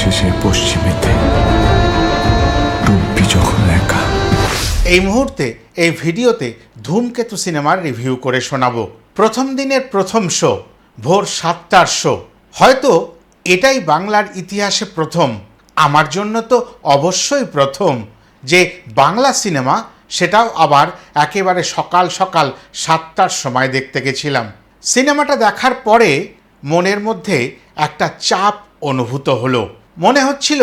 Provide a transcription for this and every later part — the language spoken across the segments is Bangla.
শেষে পশ্চিমেতে ডুববি যখন একা। এই মুহূর্তে এই ভিডিওতে ধূমকেতু সিনেমার রিভিউ করে শোনাবো। প্রথম দিনের প্রথম শো, ভোর 7টার শো। হয়তো এটাই বাংলার ইতিহাসে প্রথম, আমার জন্য তো অবশ্যই প্রথম, যে বাংলা সিনেমা, সেটাও আবার একেবারে সকাল সকাল 7টার সময় দেখতে গেছিলাম। সিনেমাটা দেখার পরে মনের মধ্যে একটা চাপ অনুভূত হলো। মনে হচ্ছিল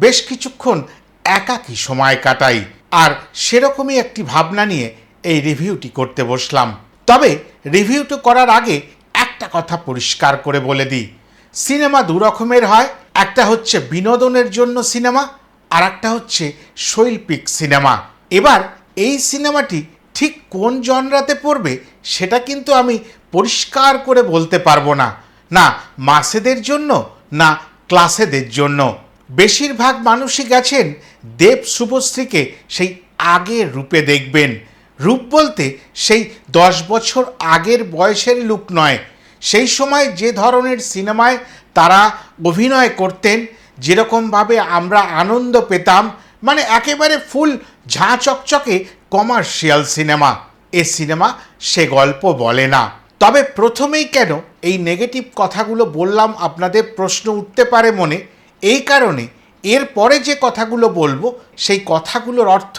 বেশ কিছুক্ষণ একাকী সময় কাটাই, আর সেরকমই একটি ভাবনা নিয়ে এই রিভিউটি করতে বসলাম। তবে রিভিউটি করার আগে একটা কথা পরিষ্কার করে বলে দিই, সিনেমা দু রকমের হয়। একটা হচ্ছে বিনোদনের জন্য সিনেমা, আর একটা হচ্ছে শৈল্পিক সিনেমা। এবার এই সিনেমাটি ঠিক কোন জনরাতে পড়বে সেটা কিন্তু আমি পরিষ্কার করে বলতে পারবো না, না মাসেদের জন্য না ক্লাসেদের জন্য। বেশিরভাগ মানুষই গেছেন দেব শুভশ্রীকে সেই আগের রূপে দেখবেন। রূপ বলতে সেই 10 বছর আগের বয়সের লুক নয়, সেই সময় যে ধরনের সিনেমায় তারা অভিনয় করতেন, যেরকমভাবে আমরা আনন্দ পেতাম, মানে একেবারে ফুল ঝাঁ চকচকে কমার্শিয়াল সিনেমা। এ সিনেমা সে গল্প বলে না। তবে প্রথমেই কেন এই নেগেটিভ কথাগুলো বললাম আপনাদের প্রশ্ন উঠতে পারে মনে, এই কারণে এরপরে যে কথাগুলো বলবো সেই কথাগুলোর অর্থ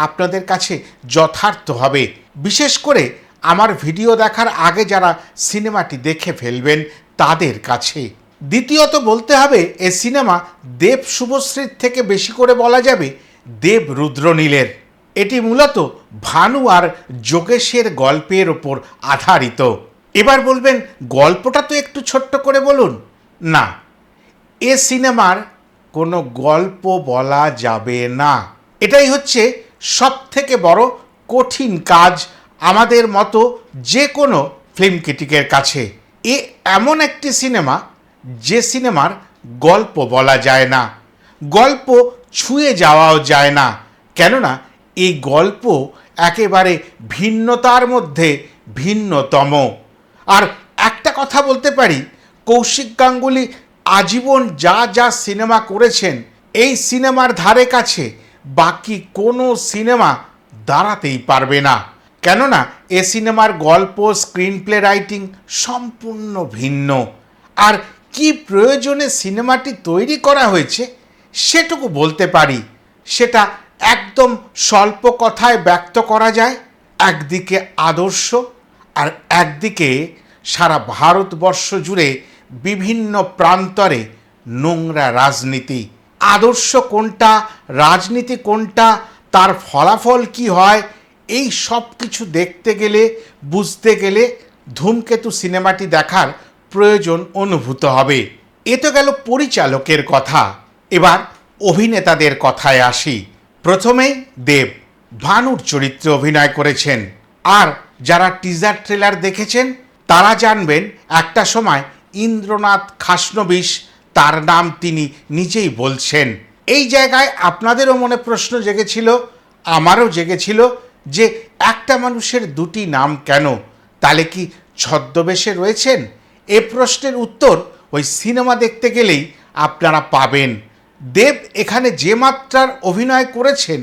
আপনাদের কাছে যথার্থ হবে, বিশেষ করে আমার ভিডিও দেখার আগে যারা সিনেমাটি দেখে ফেলবেন তাদের কাছে। দ্বিতীয়ত বলতে হবে, এ সিনেমা দেব শুভশ্রীর থেকে বেশি করে বলা যাবে দেব রুদ্রনীলের। এটি মূলত ভানু আর যোগেশের গল্পের ওপর আধারিত। এবার বলবেন গল্পটা তো একটু ছোট্ট করে বলুন। না, এ সিনেমার কোনো গল্প বলা যাবে না। এটাই হচ্ছে সব থেকে বড় কঠিন কাজ আমাদের মতো যে কোনো ফিল্ম ক্রিটিকের কাছে। এ এমন একটি সিনেমা যে সিনেমার গল্প বলা যায় না, গল্প ছুঁয়ে যাওয়াও যায় না, কেননা এই গল্প একেবারে ভিন্নতার মধ্যে ভিন্নতম। আর একটা কথা বলতে পারি, কৌশিক গাঙ্গুলি আজীবন যা যা সিনেমা করেছেন, এই সিনেমার ধারে কাছে বাকি কোনো সিনেমা দাঁড়াতেই পারবে না, কেননা এ সিনেমার গল্প, স্ক্রিন প্লে রাইটিং সম্পূর্ণ ভিন্ন। আর কি প্রয়োজনে সিনেমাটি তৈরি করা হয়েছে সেটুকু বলতে পারি, সেটা একদম স্বল্প কথায় ব্যক্ত করা যায়। একদিকে আদর্শ, আর একদিকে সারা ভারতবর্ষ জুড়ে বিভিন্ন প্রান্তরে নোংরা রাজনীতি। আদর্শ কোনটা, রাজনীতি কোনটা, তার ফলাফল কি হয়, এই সব কিছু দেখতে গেলে, বুঝতে গেলে ধূমকেতু সিনেমাটি দেখার প্রয়োজন অনুভূত হবে। এ তো গেল পরিচালকের কথা। এবার অভিনেতাদের কথায় আসি। প্রথমেই দেব ভানুর চরিত্রে অভিনয় করেছেন, আর যারা টিজার ট্রেলার দেখেছেন তারা জানবেন একটা সময় ইন্দ্রনাথ খাসনবিশ তার নাম তিনি নিজেই বলছেন। এই জায়গায় আপনাদেরও মনে প্রশ্ন জেগেছিল, আমারও জেগেছিল, যে একটা মানুষের দুটি নাম কেন, তাহলে কি ছদ্মবেশে রয়েছেন? এ প্রশ্নের উত্তর ওই সিনেমা দেখতে গেলেই আপনারা পাবেন। দেব এখানে যে মাত্রার অভিনয় করেছেন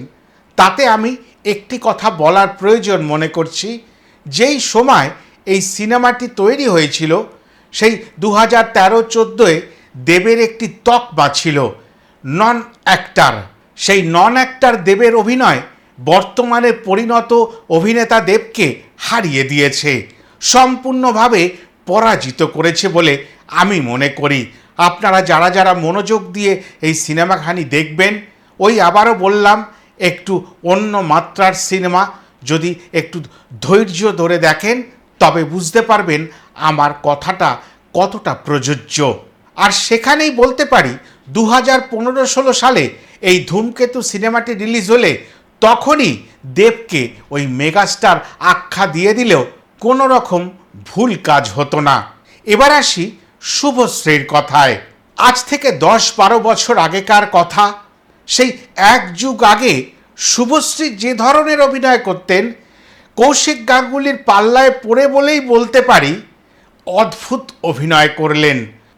তাতে আমি একটি কথা বলার প্রয়োজন মনে করছি। যেই সময় এই সিনেমাটি তৈরি হয়েছিল সেই 2013-14 দেবের একটি তকমা ছিল নন অ্যাক্টার। সেই নন অ্যাক্টার দেবের অভিনয় বর্তমানে পরিণত অভিনেতা দেবকে হারিয়ে দিয়েছে, সম্পূর্ণভাবে পরাজিত করেছে বলে আমি মনে করি। আপনারা যারা যারা মনোযোগ দিয়ে এই সিনেমাখানি দেখবেন, ওই আবারও বললাম, একটু অন্য মাত্রার সিনেমা, যদি একটু ধৈর্য ধরে দেখেন তবে বুঝতে পারবেন আমার কথাটা কতটা প্রযোজ্য। আর সেখানেই বলতে পারি 2015-16 সালে এই ধূমকেতু সিনেমাটি রিলিজ হলে তখনই দেবকে ওই মেগাস্টার আখ্যা দিয়ে দিলেও কোনো রকম ভুল কাজ হতো না। এবার আসি শুভশ্রীর কথায়। আজ থেকে 10-12 বছর আগেকার কথা। সেই এক যুগ আগে শুভশ্রী যে ধরনের অভিনয় করতেন, কৌশিক গাঙ্গুলির পাল্লায় পড়ে বলেই বলতে পারি অদ্ভুত অভিনয় করলেন।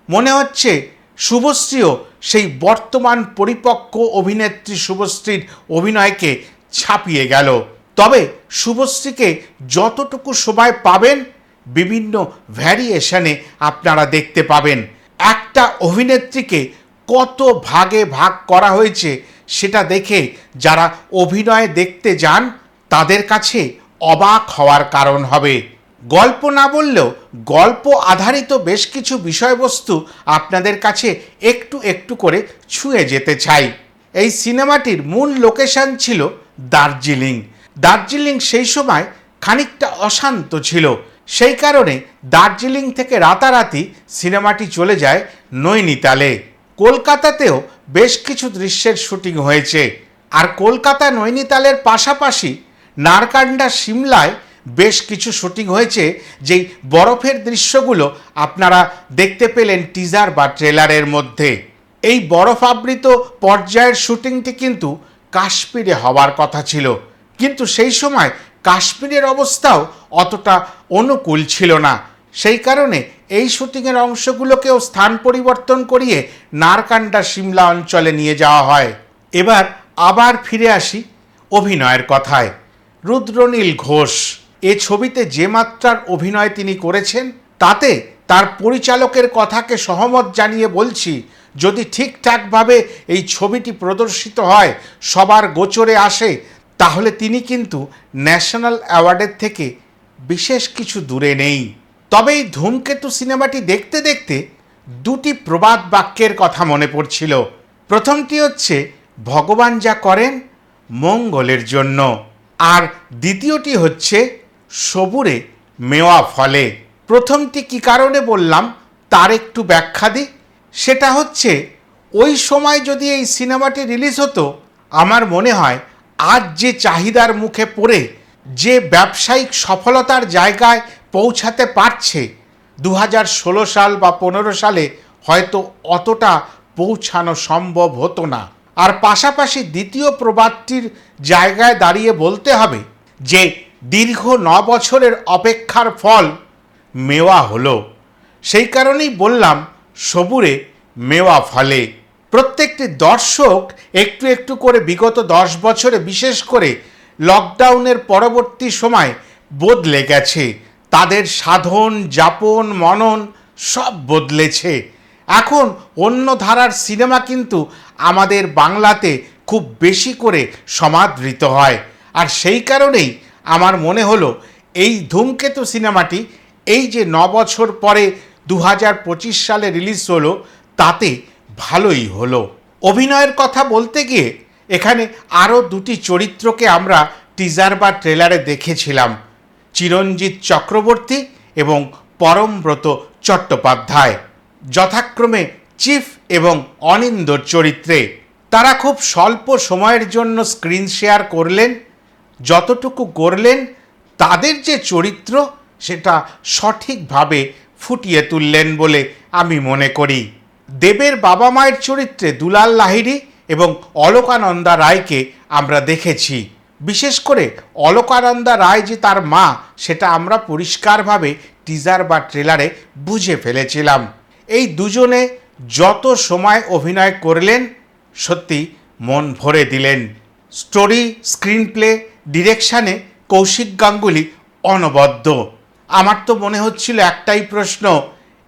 মনে হচ্ছে শুভশ্রীও সেই বর্তমান পরিপক্ক অভিনেত্রী শুভশ্রীর অভিনয়কে ছাপিয়ে গেল। তবে শুভশ্রীকে যতটুকু সময় পাবেন বিভিন্ন ভ্যারিয়েশনে আপনারা দেখতে পাবেন। একটা অভিনেত্রীকে কত ভাগে ভাগ করা হয়েছে সেটা দেখে যারা অভিনয় দেখতে যান তাদের কাছে অবাক হওয়ার কারণ হবে। গল্প না বললেও গল্প আধারিত বেশ কিছু বিষয়বস্তু আপনাদের কাছে একটু একটু করে ছুঁয়ে যেতে চাই। এই সিনেমাটির মূল লোকেশন ছিল দার্জিলিং। দার্জিলিং সেই সময় খানিকটা অশান্ত ছিল, সেই কারণে দার্জিলিং থেকে রাতারাতি সিনেমাটি চলে যায় নৈনিতালে। কলকাতাতেও বেশ কিছু দৃশ্যের শুটিং হয়েছে, আর কলকাতা নৈনিতালের পাশাপাশি নারকান্ডা সিমলায় বেশ কিছু শুটিং হয়েছে, যেই বরফের দৃশ্যগুলো আপনারা দেখতে পেলেন টিজার বা ট্রেলারের মধ্যে। এই বরফ আবৃত পর্যায়ের শুটিংটি কিন্তু কাশ্মীরে হওয়ার কথা ছিল, কিন্তু সেই সময় কাশ্মীরের অবস্থাও অতটা অনুকূল ছিল না। সেই কারণে এই শুটিংয়ের অংশগুলোকেও স্থান পরিবর্তন করিয়ে নারকান্ডা সিমলা অঞ্চলে নিয়ে যাওয়া হয়। এবার আবার ফিরে আসি অভিনয়ের কথায়। রুদ্রনীল ঘোষ এ ছবিতে যে মাত্রার অভিনয় তিনি করেছেন তাতে তার পরিচালকের কথাকে সহমত জানিয়ে বলছি, যদি ঠিকঠাকভাবে এই ছবিটি প্রদর্শিত হয়, সবার গোচরে আসে, তাহলে তিনি কিন্তু ন্যাশনাল অ্যাওয়ার্ডের থেকে বিশেষ কিছু দূরে নেই। তবে এই ধূমকেতু সিনেমাটি দেখতে দেখতে দুটি প্রবাদ বাক্যের কথা মনে পড়ছিল। প্রথমটি হচ্ছে, ভগবান যা করেন মঙ্গলের জন্য, আর দ্বিতীয়টি হচ্ছে, সবুরে মেওয়া ফলে। প্রথমটি কি কারণে বললাম তার একটু ব্যাখ্যা দিই। সেটা হচ্ছে, ওই সময় যদি এই সিনেমাটি রিলিজ হতো, আমার মনে হয় আজ যে চাহিদার মুখে পড়ে যে ব্যবসায়িক সফলতার জায়গায় পৌঁছাতে পারছে, 2016 সাল বা 15 সালে হয়তো অতটা পৌঁছানো সম্ভব হতো না। আর পাশাপাশি দ্বিতীয় প্রবাদটির জায়গায় দাঁড়িয়ে বলতে হবে যে দীর্ঘ 9 বছরের অপেক্ষার ফল মেওয়া হলো। সেই কারণেই বললাম সবুরে মেওয়া ফলে। প্রত্যেকটি দর্শক একটু একটু করে বিগত 10 বছরে, বিশেষ করে লকডাউনের পরবর্তী সময় বদলে গেছে। তাদের সাধন, যাপন, মনন সব বদলেছে। এখন অন্য ধারার সিনেমা কিন্তু আমাদের বাংলাতে খুব বেশি করে সমাদৃত হয়, আর সেই কারণেই আমার মনে হলো এই ধূমকেতু সিনেমাটি এই যে 9 বছর পরে 2025 সালে রিলিজ হলো, তাতে ভালোই হলো। অভিনয়ের কথা বলতে গিয়ে এখানে আরও দুটি চরিত্রকে আমরা টিজার বা ট্রেলারে দেখেছিলাম, চিরঞ্জিত চক্রবর্তী এবং পরমব্রত চট্টোপাধ্যায়, যথাক্রমে চিফ এবং অনিন্দর চরিত্রে। তারা খুব স্বল্প সময়ের জন্য স্ক্রিন শেয়ার করলেন, যতটুকু করলেন তাদের যে চরিত্র সেটা সঠিকভাবে ফুটিয়ে তুললেন বলে আমি মনে করি। দেবের বাবা মায়ের চরিত্রে দুলাল লাহিড়ী এবং অলকানন্দা রায়কে আমরা দেখেছি। বিশেষ করে অলকানন্দা রায় যে তার মা, সেটা আমরা পরিষ্কারভাবে টিজার বা ট্রেলারে বুঝে ফেলেছিলাম। এই দুজনে যত সময় অভিনয় করলেন সত্যি মন ভরে দিলেন। স্টোরি, স্ক্রিনপ্লে, ডিরেকশানে কৌশিক গাঙ্গুলি অনবদ্য। আমার তো মনে হচ্ছিল একটাই প্রশ্ন,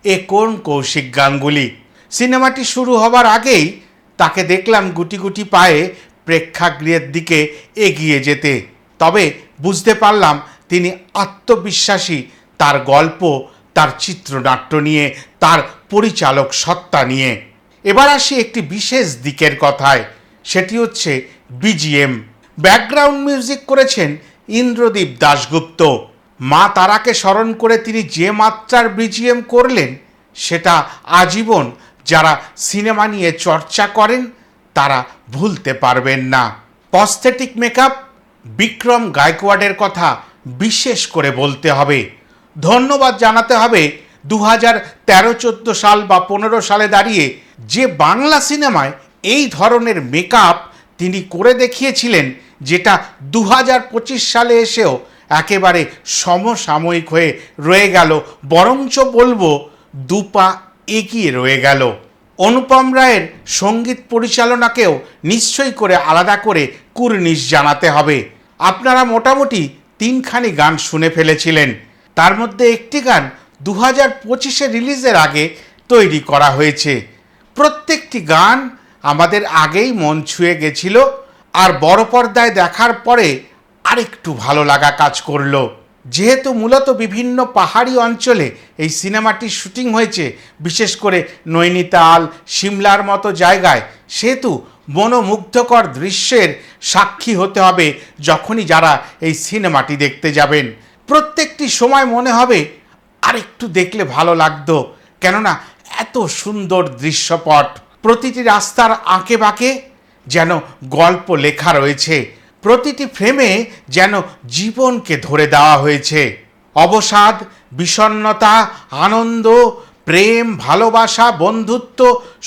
এ কোন কৌশিক গাঙ্গুলি? সিনেমাটি শুরু হবার আগেই তাকে দেখলাম গুটি গুটি পায়ে প্রেক্ষাগৃহের দিকে এগিয়ে যেতে। তবে বুঝতে পারলাম তিনি আত্মবিশ্বাসী, তার গল্প, তার চিত্রনাট্য নিয়ে, তার পরিচালক সত্তা নিয়ে। এবার আসি একটি বিশেষ দিকের কথায়, সেটি হচ্ছে বিজিএম। ব্যাকগ্রাউন্ড মিউজিক করেছেন ইন্দ্রদীপ দাশগুপ্ত। মা তারাকে স্মরণ করে তিনি যে মাত্রার বিজিএম করলেন, সেটা আজীবন যারা সিনেমা নিয়ে চর্চা করেন তারা ভুলতে পারবেন না। প্রস্থেটিক মেকআপ, বিক্রম গায়কোয়াড়ের কথা বিশেষ করে বলতে হবে। ধন্যবাদ জানাতে হবে 2013-14 সাল বা 15 সালে দাঁড়িয়ে যে বাংলা সিনেমায় এই ধরনের মেকআপ তিনি করে দেখিয়েছিলেন, যেটা 2025 সালে এসেও একেবারে সমসাময়িক হয়ে রয়ে গেল, বরঞ্চ বলবো দুপা এগিয়ে রয়ে গেল। অনুপম রায়ের সঙ্গীত পরিচালনাকেও নিশ্চয়ই করে আলাদা করে কুর্নিশ জানাতে হবে। আপনারা মোটামুটি 3খানি গান শুনে ফেলেছিলেন, তার মধ্যে একটি গান 2025-এ রিলিজের আগে তৈরি করা হয়েছে। প্রত্যেকটি গান আমাদের আগেই মন ছুঁয়ে গেছিল, আর বড় পর্দায় দেখার পরে আরেকটু ভালো লাগা কাজ করলো। যেহেতু মূলত বিভিন্ন পাহাড়ি অঞ্চলে এই সিনেমাটির শুটিং হয়েছে, বিশেষ করে নৈনিতাল, সিমলার মতো জায়গায়, সেহেতু মনোমুগ্ধকর দৃশ্যের সাক্ষী হতে হবে যখনই যারা এই সিনেমাটি দেখতে যাবেন। প্রত্যেকটি সময় মনে হবে আরেকটু দেখলে ভালো লাগতো, কেননা এত সুন্দর দৃশ্যপট। প্রতিটি রাস্তার আঁকে বাঁকে যেন গল্প লেখা রয়েছে, প্রতিটি ফ্রেমে যেন জীবনকে ধরে দেওয়া হয়েছে। অবসাদ, বিষণ্ণতা, আনন্দ, প্রেম, ভালোবাসা, বন্ধুত্ব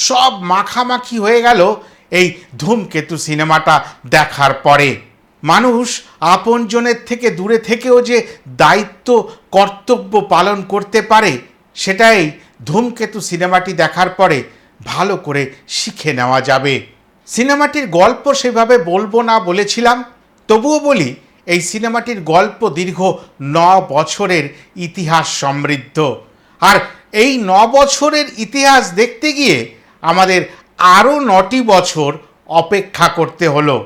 সব মাখামাখি হয়ে গেল এই ধূমকেতু সিনেমাটা দেখার পরে। মানুষ আপনজনের থেকে দূরে থেকেও যে দায়িত্ব কর্তব্য পালন করতে পারে, সেটাই ধূমকেতু সিনেমাটি দেখার পরে ভালো করে শিখে নেওয়া যাবে। সিনেমাটির গল্প সেভাবে বলবো না বলেছিলাম, তবুও বলি এই সিনেমাটির গল্প দীর্ঘ 9 বছরের ইতিহাস সমৃদ্ধ। আর এই 9 বছরের ইতিহাস দেখতে গিয়ে আমাদের আরও 9টি বছর অপেক্ষা করতে হলো।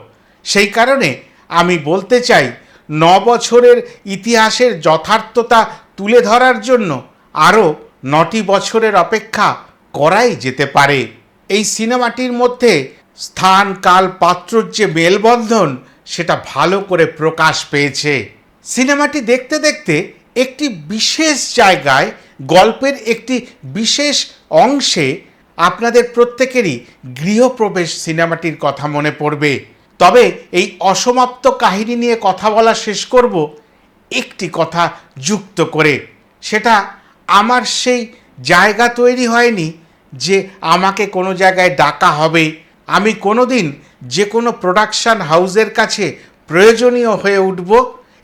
সেই কারণে আমি বলতে চাই, 9 বছরের ইতিহাসের যথার্থতা তুলে ধরার জন্য আরও 9টি বছরের অপেক্ষা করাই যেতে পারে। এই সিনেমাটির মধ্যে স্থান, কাল, পাত্রর যে মেলবন্ধন, সেটা ভালো করে প্রকাশ পেয়েছে। সিনেমাটি দেখতে দেখতে একটি বিশেষ জায়গায়, গল্পের একটি বিশেষ অংশে আপনাদের প্রত্যেকেরই গৃহপ্রবেশ সিনেমাটির কথা মনে পড়বে। তবে এই অসমাপ্ত কাহিনী নিয়ে কথা বলা শেষ করব একটি কথা যুক্ত করে। সেটা আমার সেই জায়গা তৈরি হয়নি যে আমাকে কোনো জায়গায় ডাকা হবে, আমি কোনো দিন যে কোনো প্রোডাকশান হাউসের কাছে প্রয়োজনীয় হয়ে উঠব,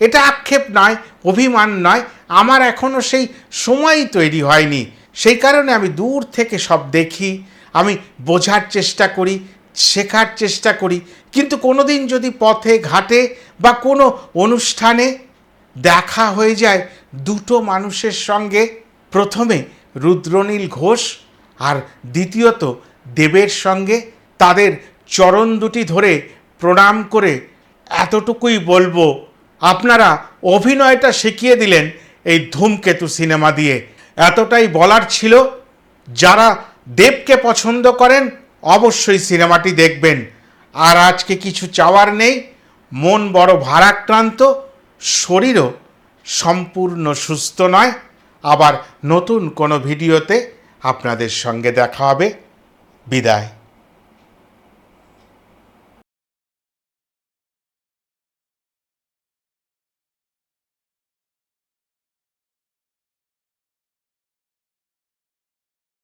এটা আক্ষেপ নয়, অভিমান নয়, আমার এখনও সেই সময়ই তৈরি হয়নি। সেই কারণে আমি দূর থেকে সব দেখি, আমি বোঝার চেষ্টা করি, শেখার চেষ্টা করি। কিন্তু কোনো দিন যদি পথে ঘাটে বা কোনো অনুষ্ঠানে দেখা হয়ে যায় দুটো মানুষের সঙ্গে, প্রথমে রুদ্রনীল ঘোষ আর দ্বিতীয়ত দেবের সঙ্গে, তাদের চরণ দুটি ধরে প্রণাম করে এতটুকুই বলবো, আপনারা অভিনয়টা শিখিয়ে দিলেন এই ধূমকেতু সিনেমা দিয়ে। এতটাই বলার ছিল। যারা দেবকে পছন্দ করেন অবশ্যই সিনেমাটি দেখবেন। আর আজকে কিছু চাওয়ার নেই, মন বড় ভারাক্রান্ত, শরীরও সম্পূর্ণ সুস্থ নয়। আবার নতুন কোনো ভিডিওতে আপনাদের সঙ্গে দেখা হবে। বিদায়।